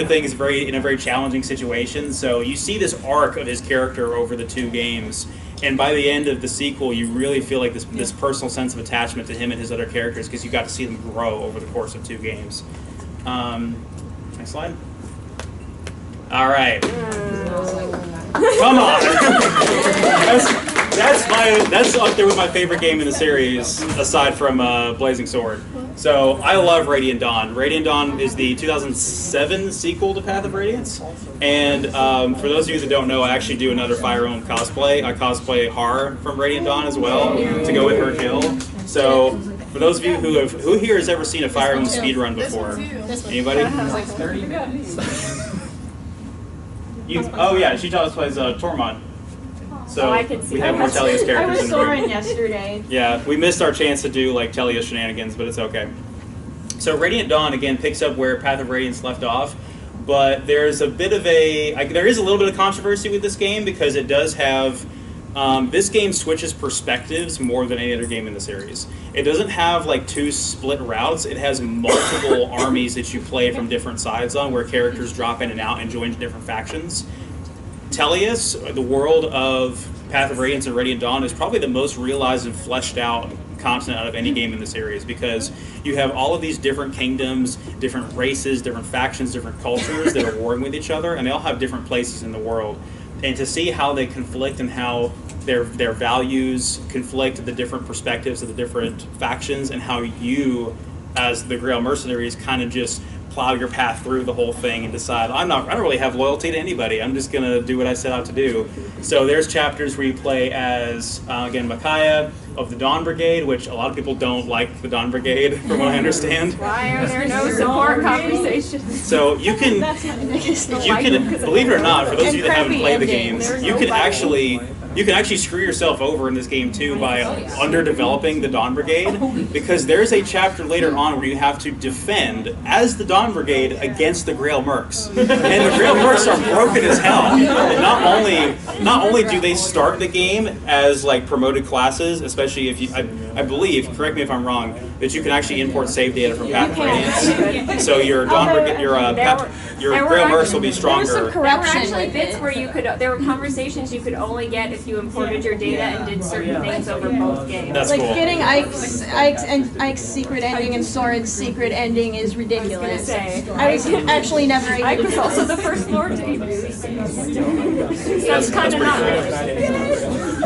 things in a very challenging situation. So you see this arc of his character over the 2 games, and by the end of the sequel, you really feel like this personal sense of attachment to him and his other characters, because you got to see them grow over the course of 2 games. Next slide. All right. Come on. That's up there with my favorite game in the series, aside from Blazing Sword. So I love Radiant Dawn. Radiant Dawn is the 2007 sequel to Path of Radiance. And for those of you that don't know, I actually do another Fire Emblem cosplay. I cosplay Har from Radiant Dawn as well, to go with her kill. So for those of you who here has ever seen a Fire Emblem speedrun before? Anybody? Oh yeah, she cosplays Tormund. So I can see we have more Tellius characters. I was in the room. Soren yesterday. Yeah, we missed our chance to do like Tellius shenanigans, but it's okay. So Radiant Dawn again picks up where Path of Radiance left off, but there's a bit of there is a little bit of controversy with this game, because it does have this game switches perspectives more than any other game in the series. It doesn't have like 2 split routes. It has multiple armies that you play from different sides on, where characters drop in and out and join different factions. Tellius, the world of Path of Radiance and Radiant Dawn, is probably the most realized and fleshed out continent out of any game in the series, because you have all of these different kingdoms, different races, different factions, different cultures that are warring with each other, and they all have different places in the world. And to see how they conflict and how their values conflict, the different perspectives of the different factions, and how you, as the Grail mercenaries, kind of just plow your path through the whole thing and decide, I don't really have loyalty to anybody. I'm just going to do what I set out to do. So there's chapters where you play as, again, Micaiah of the Dawn Brigade, which a lot of people don't like the Dawn Brigade, from what I understand. Why are there no support conversations? So you can, believe it or not, for those of you that haven't played the games, you can actually screw yourself over in this game too by underdeveloping the Dawn Brigade, because there's a chapter later on where you have to defend as the Dawn Brigade against the Grail Mercs, and the Grail Mercs are broken as hell. And not only do they start the game as like promoted classes, especially if you, I believe, correct me if I'm wrong, that you can actually import save data from Path of Radiance. So your Dawn Brigade, your Grail Mercs will be stronger. There were actually bits where there were conversations you could only get if you imported your data and did certain things over both games. That's like cool. Getting Ike's secret ending and Soren's secret ending is ridiculous. I was actually never able Ike to was do also this. the first Lord to be released. That's kind of pretty not. cool.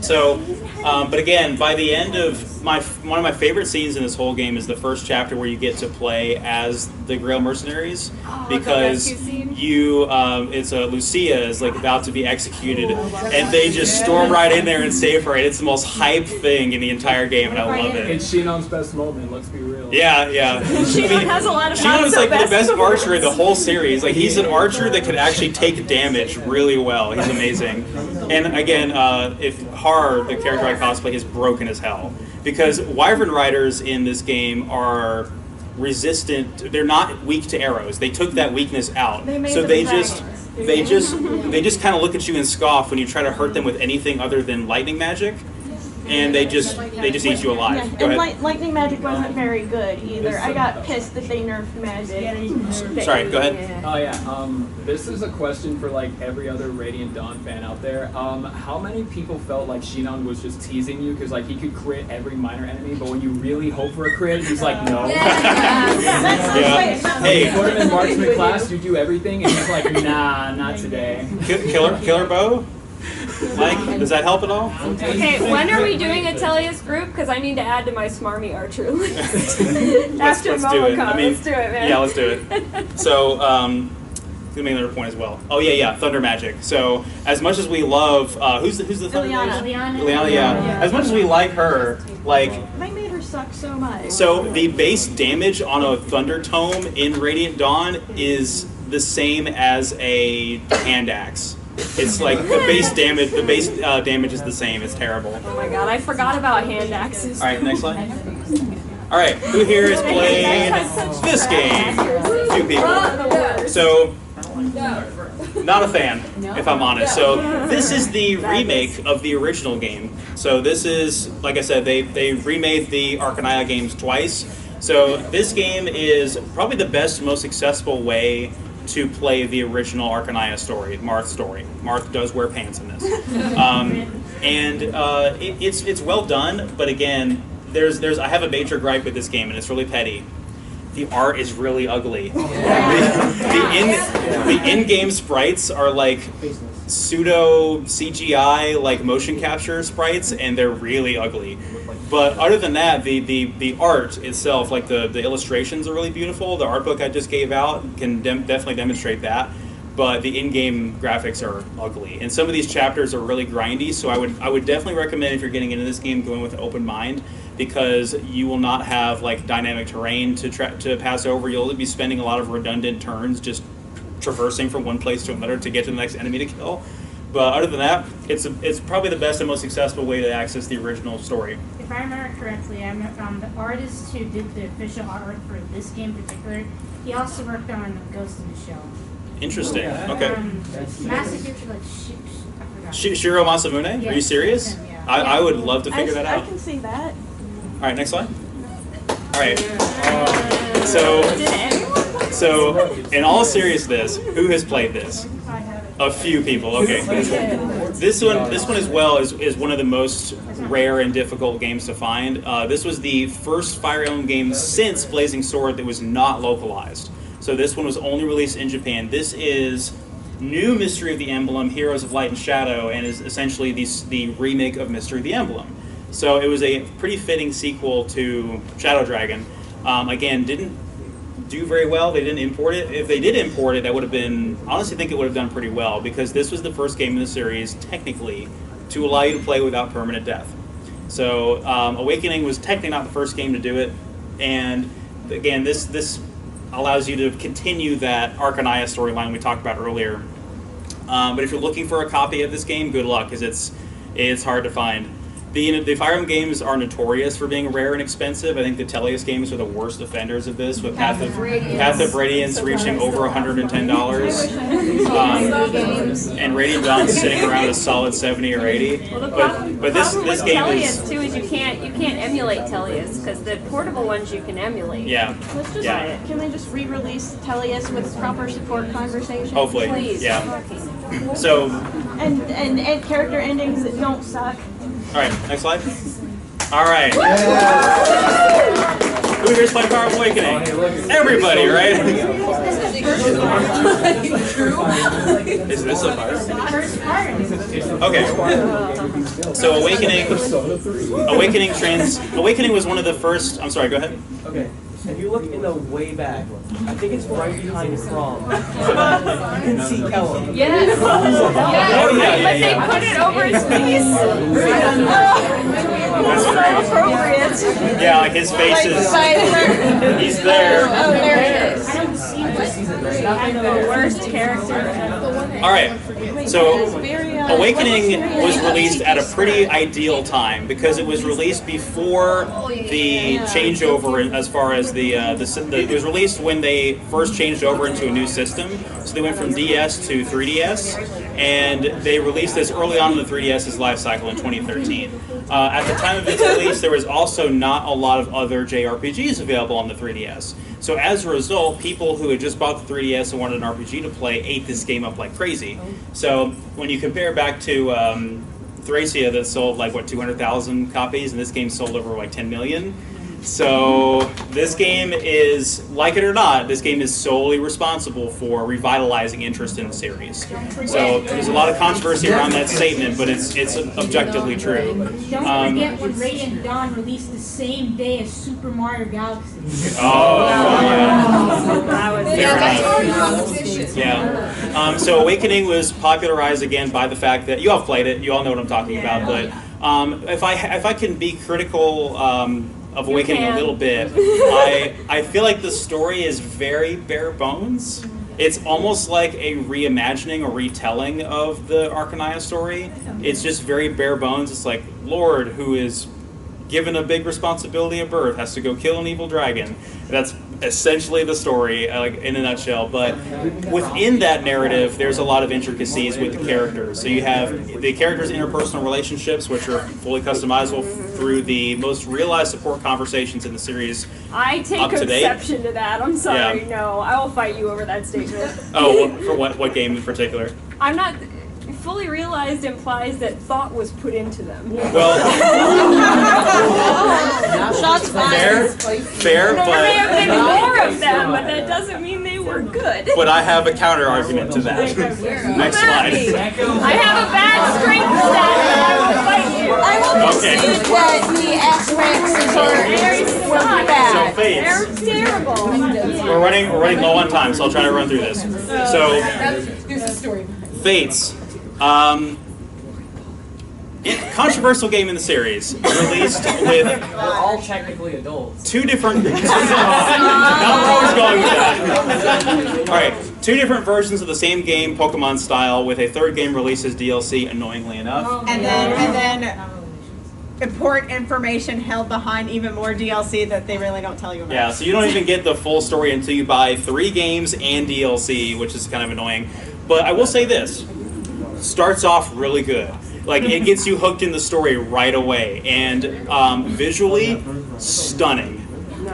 So, but again, by the end of one of my favorite scenes in this whole game is the first chapter where you get to play as the Grail mercenaries, because it's Lucia is like about to be executed, and they just storm right in there and save her, and it's the most hype thing in the entire game, and I love it. It's Shinon's best moment. Let's be real. Yeah. Shinon has a lot of Shinon's like the best archer in the whole series. Like he's an archer that can actually take damage really well. He's amazing. And again, if Har, the character I cosplay, is broken as hell, because Wyvern Riders in this game are resistant. They're not weak to arrows. They took that weakness out. So they just kind of look at you and scoff when you try to hurt them with anything other than lightning magic. And they just eat you alive. Yeah, Go and ahead. lightning magic wasn't very good either. I got pissed that they nerfed magic. Sorry, go ahead. Oh yeah. This is a question for like every other Radiant Dawn fan out there. How many people felt like Shinon was just teasing you because like he could crit every minor enemy, but when you really hope for a crit, he's like no. Hey, put him in marksman class, you do everything, and he's like nah, not today. Killer bow. Mike, does that help at all? Okay, when are we doing a Tellius group? Because I need to add to my smarmy archer list. let's do it. I mean, let's do it, man. Yeah, let's do it. So, gonna make another point as well. Oh yeah, thunder magic. So, as much as we love, who's the thunder magic? Ileana, yeah. As much as we like her, like. I made her suck so much. So the base damage on a thunder tome in Radiant Dawn is the same as a hand axe. It's like the base damage. The base damage is the same. It's terrible. Oh my god, I forgot about hand axes. All right, next slide. All right, who here has played this game? A few people. So, not a fan, if I'm honest. So this is the remake of the original game. So this is, like I said, they remade the Arcanaya games twice. So this game is probably the best, most accessible way to play the original Arcanaya story, Marth's story. Marth does wear pants in this. It's well done, but again, I have a major gripe with this game, and it's really petty. The art is really ugly. The in-game sprites are like pseudo CGI, like motion capture sprites, and they're really ugly. But other than that, the art itself, like the illustrations are really beautiful. The art book I just gave out can definitely demonstrate that. But the in-game graphics are ugly, and some of these chapters are really grindy. So I would definitely recommend, if you're getting into this game, going with an open mind, because you will not have like dynamic terrain to pass over. You'll be spending a lot of redundant turns just traversing from one place to another to get to the next enemy to kill. But other than that, it's probably the best and most accessible way to access the original story. If I remember correctly, the artist who did the official artwork for this game in particular, he also worked on Ghost in the Shell. Interesting. Okay. Massacre, like, I forgot. Shiro Masamune? Yeah, Are you serious? him, yeah. I would love to figure that out. I can see that. All right, next slide. All right. So, in all seriousness, who has played this? A few people. Okay. This one as well is one of the most rare and difficult games to find. This was the first Fire Emblem game since Blazing Sword that was not localized. So this one was only released in Japan. This is new Mystery of the Emblem, Heroes of Light and Shadow, and is essentially the remake of Mystery of the Emblem. So it was a pretty fitting sequel to Shadow Dragon. Again, didn't do very well. They didn't import it. If they did import it, that would have been, honestly think it would have done pretty well, because this was the first game in the series, technically, to allow you to play without permanent death. So Awakening was technically not the first game to do it, and again, this allows you to continue that Arcanaya storyline we talked about earlier. But if you're looking for a copy of this game, good luck, because it's hard to find. The Fire Emblem games are notorious for being rare and expensive. I think the Tellius games are the worst offenders of this, with Path of Radiance reaching over $110, and Radiant Dawn sitting around a solid 70 or 80. Well, but this game Tellius is too is you can't emulate Tellius, because the portable ones you can emulate. yeah. Can they just re-release Tellius with proper support conversation? Hopefully, Please. yeah. So, And character endings that don't suck. all right, next slide. All right. Who here's playing Power of Awakening? Everybody, right? Is this a fire? First part. Okay. So Awakening was one of the first. I'm sorry. Go ahead. Okay. If you look in the way back, I think it's right behind Prom. You can see Kellum. Yes. Oh, yeah, But they put it over his face. That's So appropriate. Yeah, like his face is. He's there. Oh, there it is. I don't see The worst character. All right. So Awakening was released at a pretty ideal time because it was released before the changeover as far as it was released when they first changed over into a new system. So they went from DS to 3DS, and they released this early on in the 3DS's life cycle in 2013. At the time of its release, there was also not a lot of other JRPGs available on the 3DS. So as a result, people who had just bought the 3DS and wanted an RPG to play ate this game up like crazy. So when you compare back to Thracia that sold like, 200,000 copies, and this game sold over like 10 million. So this game is, like it or not, this game is solely responsible for revitalizing interest in the series. So there's a lot of controversy around that statement, but it's objectively true. Don't forget when Radiant Dawn released the same day as Super Mario Galaxy. Oh, yeah. Yeah. So Awakening was popularized again by the fact that you all played it. You all know what I'm talking about. But if I can be critical of Awakening a little bit, I feel like the story is very bare bones. It's almost like a reimagining or retelling of the Arcanaya story. It's just very bare bones. It's like Lord, who is given a big responsibility at birth, has to go kill an evil dragon. That's essentially the story, like in a nutshell. But within that narrative, there's a lot of intricacies with the characters. So you have the characters' interpersonal relationships, which are fully customizable through the most realized support conversations in the series. I take up to date. exception to that. I'm sorry. Yeah. No, I will fight you over that statement. Oh, for what game in particular? I'm not. Fully realized implies that thought was put into them. Well, Shots fired. fair, There may have but been more of them, but that doesn't mean they were good. but I have a counter argument to that. Next slide. I have a bad strength stat and I will fight you. I will Okay. concede that the aspects were So bad. Fates. They're terrible. We're running low on time, so I'll try to run through this. So Fates. Controversial game in the series, released with We're all technically adults. two different. Not where I was going with that. All right, two different versions of the same game, Pokemon style, with a third game released as DLC. Annoyingly enough, And then important information held behind even more DLC that they really don't tell you about. yeah. So you don't even get the full story until you buy 3 games and DLC, which is kind of annoying. But I will say this: starts off really good. Like, it gets you hooked in the story right away, and visually, stunning.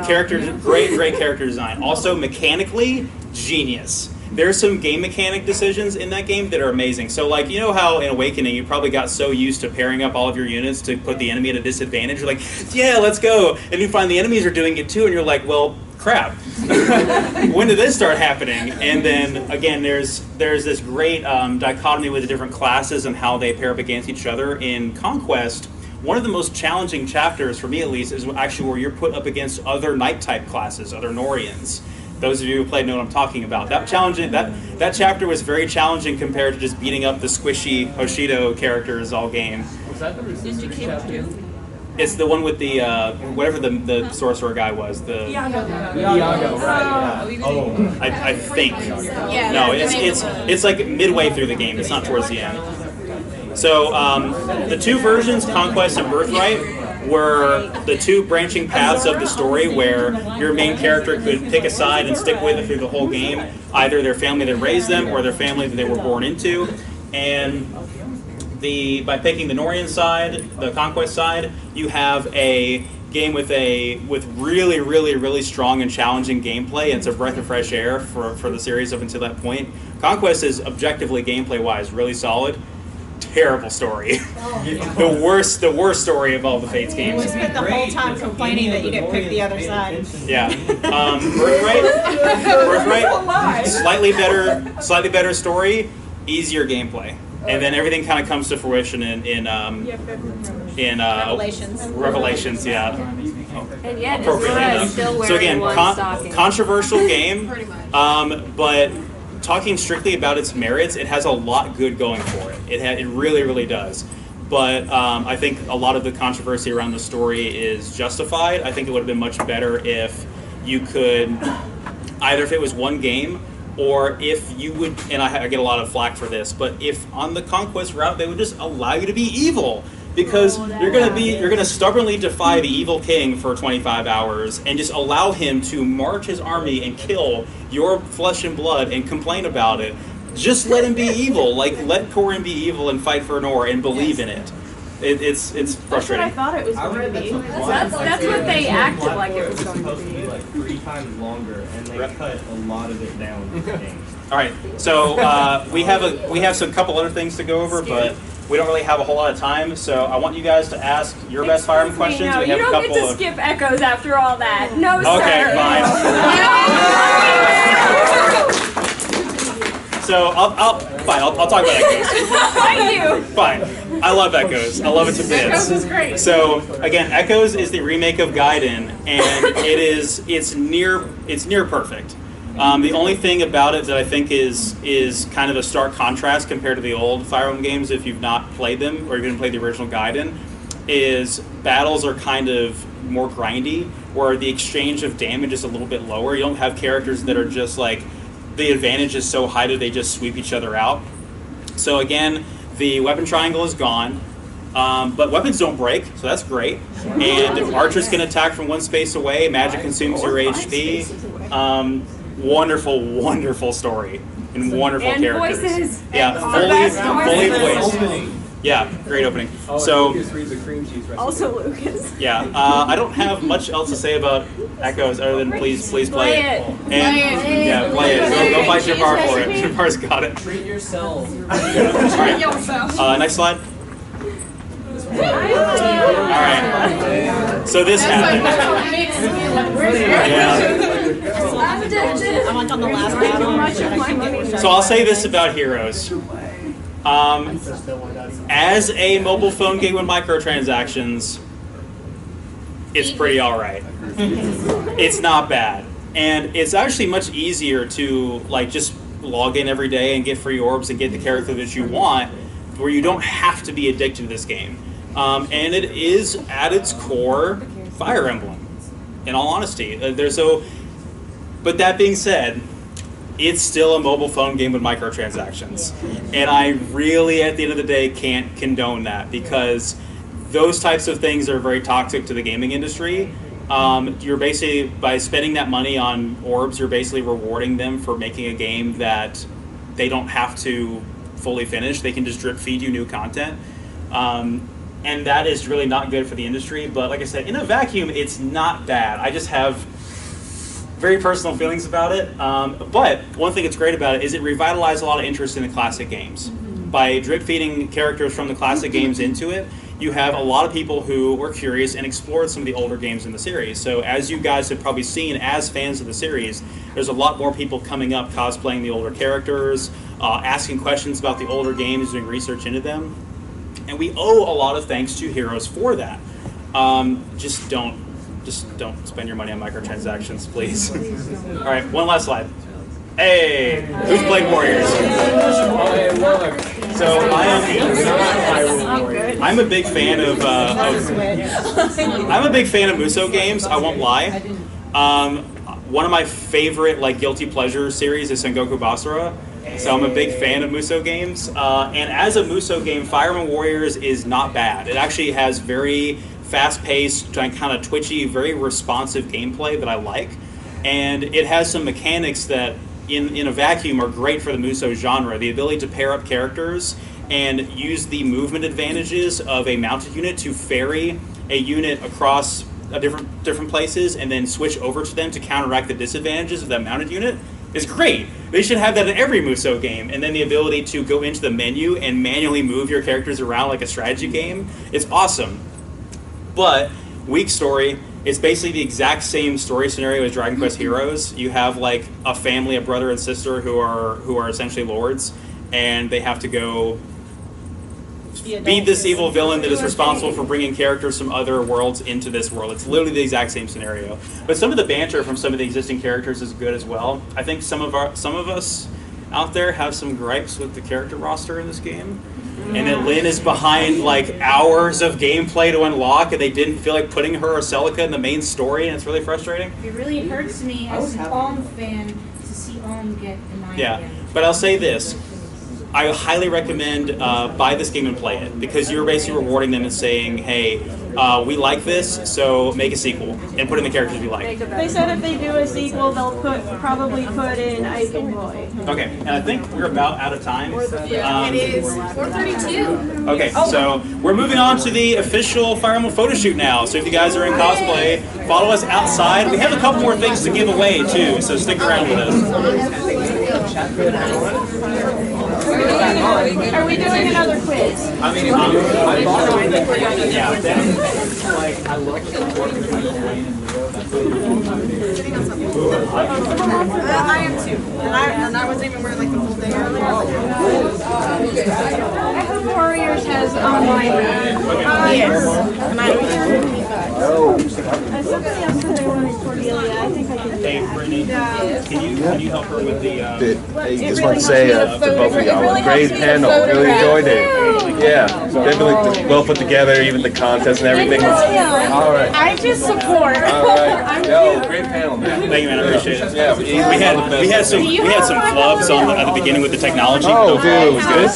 Great character design. Also, mechanically, genius. There's some game mechanic decisions in that game that are amazing. So, like, you know how in Awakening you probably got so used to pairing up all of your units to put the enemy at a disadvantage? You're like, yeah, let's go. And you find the enemies are doing it too, and you're like, well, crap. When did this start happening? And then again, there's this great dichotomy with the different classes and how they pair up against each other. In Conquest, one of the most challenging chapters, for me at least, is actually where you're put up against other Knight type classes, other Norians. Those of you who played know what I'm talking about. That chapter was very challenging compared to just beating up the squishy Hoshido characters all game. Was that the Resistance chapter? It's the one with the whatever the sorcerer guy was. Iago, right? Oh. I think. Yeah, No, it's like midway through the game. It's not towards the end. So the two versions, Conquest and Birthright, were the two branching paths of the story where your main character could pick a side and stick with it through the whole game, either their family that raised them or their family that they were born into. And by picking the Norian side, the Conquest side, you have a game with really strong and challenging gameplay. It's a breath of fresh air for the series up until that point. Conquest is objectively gameplay-wise really solid. terrible story. The worst story of all the Fates You games. spent the whole time complaining that you didn't pick the other side. Yeah. Birthright, slightly better story, easier gameplay, and then everything kind of comes to fruition in Revelations. Revelations, yeah. And yet, Appropriately Zora is enough. still wearing So again, one stocking. controversial game, but talking strictly about its merits, it has a lot good going for it. It really, really does. But I think a lot of the controversy around the story is justified. I think it would have been much better if you could, either if it was one game, or if you would, and I get a lot of flack for this, but if on the conquest route they would just allow you to be evil. Because you're gonna stubbornly defy the evil king for 25 hours and just allow him to march his army and kill your flesh and blood and complain about it. Just let him be evil. Like, let Corin be evil and fight for Nor and believe in it. It's frustrating. That's what I thought it was going to be. That's what they acted like it was going to supposed to be. be like 3 times longer, and they cut a lot of it down in the game. All right, so we have some couple other things to go over, but we don't really have a whole lot of time. So I want you guys to ask your best Fire Emblem questions. No, We you have a don't couple get to of. skip echoes after all that. No, Okay, sir. fine. So I'll talk about Echoes. Thank you. Fine. I love Echoes. I love it to bits. Echoes is great. So again, Echoes is the remake of Gaiden, and it's near perfect. The only thing about it that I think is kind of a stark contrast compared to the old Fire Emblem games, if you've not played them or you didn't play the original Gaiden, is battles are kind of more grindy, where the exchange of damage is a little bit lower. You don't have characters that are just like, the advantage is so high that they just sweep each other out. So again, the weapon triangle is gone, but weapons don't break, so that's great. And archers can attack from one space away. Magic consumes your HP. Wonderful story and wonderful And characters. voices. Yeah, And fully voices. voiced. Yeah, great opening. Oh, So. Lucas reads a cream cheese recipe. Also Lucas. Yeah, I don't have much else to say about Echoes other than please play it. And yeah, play it. Go fight Jafar for it. Jafar's got it. Treat yourself. All right. Next slide. All right. So this happened. Yeah. I'm like on the last battle. So I'll say this about Heroes. As a mobile phone game with microtransactions, it's pretty alright. It's not bad. And it's actually much easier to like just log in every day and get free orbs and get the character that you want, where you don't have to be addicted to this game. And it is at its core Fire Emblem, in all honesty. But that being said, it's still a mobile phone game with microtransactions. And I really, at the end of the day, can't condone that, because those types of things are very toxic to the gaming industry. You're basically, by spending that money on orbs, you're basically rewarding them for making a game that they don't have to fully finish. They can just drip feed you new content. And that is really not good for the industry. But like I said, in a vacuum, it's not bad. I just have very personal feelings about it. But one thing that's great about it is it revitalized a lot of interest in the classic games. By drip feeding characters from the classic games into it, you have a lot of people who were curious and explored some of the older games in the series. So as you guys have probably seen as fans of the series, there's a lot more people coming up cosplaying the older characters, asking questions about the older games, doing research into them. And we owe a lot of thanks to Heroes for that. Just don't spend your money on microtransactions, please. All right, one last slide. Hey, who's played Warriors? So I'm a big fan of I'm a big fan of Musou games. I won't lie. One of my favorite like guilty pleasure series is Sengoku Basara. So I'm a big fan of Musou games. And as a Musou game, Fire Emblem Warriors is not bad. It actually has very fast-paced, kind of twitchy, very responsive gameplay that I like. And it has some mechanics that, in a vacuum, are great for the Musou genre. The ability to pair up characters and use the movement advantages of a mounted unit to ferry a unit across different places and then switch over to them to counteract the disadvantages of that mounted unit. is great. They should have that in every Musou game. And then the ability to go into the menu and manually move your characters around like a strategy game is awesome. But weak story. It's basically the exact same story scenario as Dragon Quest Heroes. You have like a family, a brother and sister who are essentially lords, and they have to go beat this evil villain that is responsible for bringing characters from other worlds into this world. It's literally the exact same scenario. But some of the banter from some of the existing characters is good as well. I think some of us out there have some gripes with the character roster in this game. And that Lynn is behind like hours of gameplay to unlock, and they didn't feel like putting her or Celica in the main story, and it's really frustrating. It really hurts me as an Alm fan to see Alm get denied again. But I'll say this. I highly recommend buy this game and play it, because you're basically rewarding them and saying, hey, we like this, so make a sequel and put in the characters we like. They said if they do a sequel, they'll probably put in Ike and Roy. Okay, and I think we're about out of time. It is 4:32. Okay, so we're moving on to the official Fire Emblem photo shoot now. So if you guys are in cosplay, follow us outside. We have a couple more things to give away too, so stick around with us. Are we doing another quiz? I mean, yeah, like I love the work of Wayne and Leo. I am too. And I wasn't even wearing like the whole thing earlier. I hope Warriors has online. Yes. Somebody else said they wanted Cordelia. I think I can. Hey, Brittany, can you help her with the? I just want to say to both of y'all, great panel. Really enjoyed it. Yeah, definitely well put together. Even the contest and everything. All right. I just support. All right. Yo, great panel, man. Thank you, man. I appreciate it. Yeah, we had some flubs at the beginning with the technology. Oh, dude, it was good.